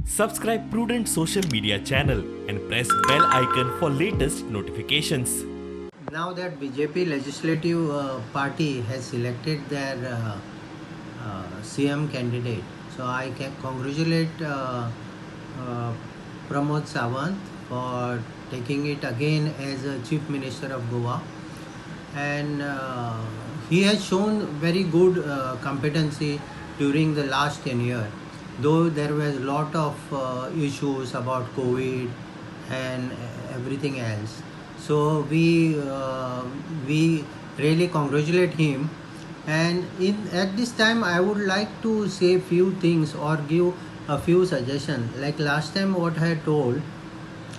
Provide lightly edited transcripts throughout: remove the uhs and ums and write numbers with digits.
Subscribe Prudent social media channel and press bell icon for latest notifications. Now that BJP legislative party has selected their CM candidate, so I can congratulate Pramod Sawant for taking it again as a Chief Minister of Goa, and he has shown very good competency during the last 10 years. Though there was a lot of issues about COVID and everything else, so we really congratulate him. And at this time, I would like to say few things or give a few suggestions. Like last time, what I had told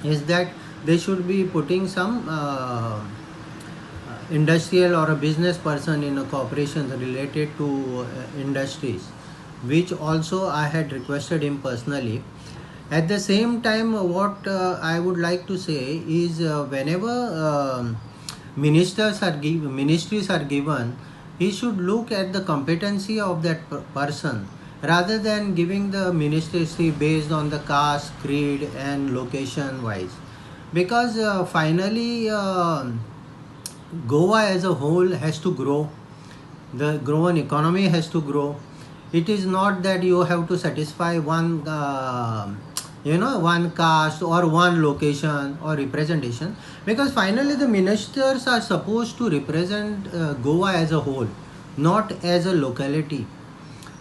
is that they should be putting some industrial or a business person in a corporation related to industries, which also I had requested him personally. At the same time, what I would like to say is whenever ministries are given, he should look at the competency of that person rather than giving the ministry based on the caste, creed and location wise. Because finally Goa as a whole has to grow. The growing economy has to grow. It is not that you have to satisfy one one caste or one location or representation, because finally the ministers are supposed to represent Goa as a whole, not as a locality.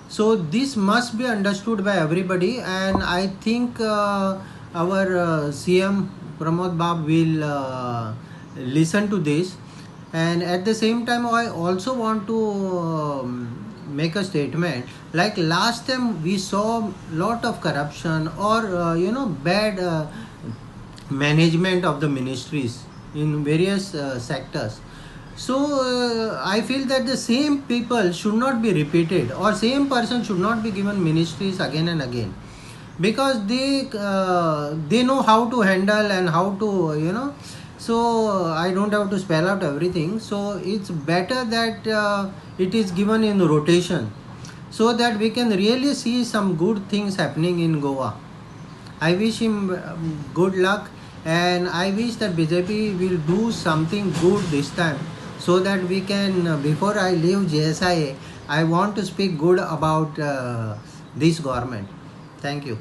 So this must be understood by everybody, and I think our CM Pramod Bab will listen to this. And at the same time, I also want to make a statement. Like last time we saw lot of corruption or bad management of the ministries in various sectors. So I feel that the same people should not be repeated, or same person should not be given ministries again and again, because they know how to handle and how to so I don't have to spell out everything. So it's better that it is given in rotation, so that we can really see some good things happening in Goa. I wish him good luck, and I wish that BJP will do something good this time, so that we can, before I leave GSIA, I want to speak good about this government. Thank you.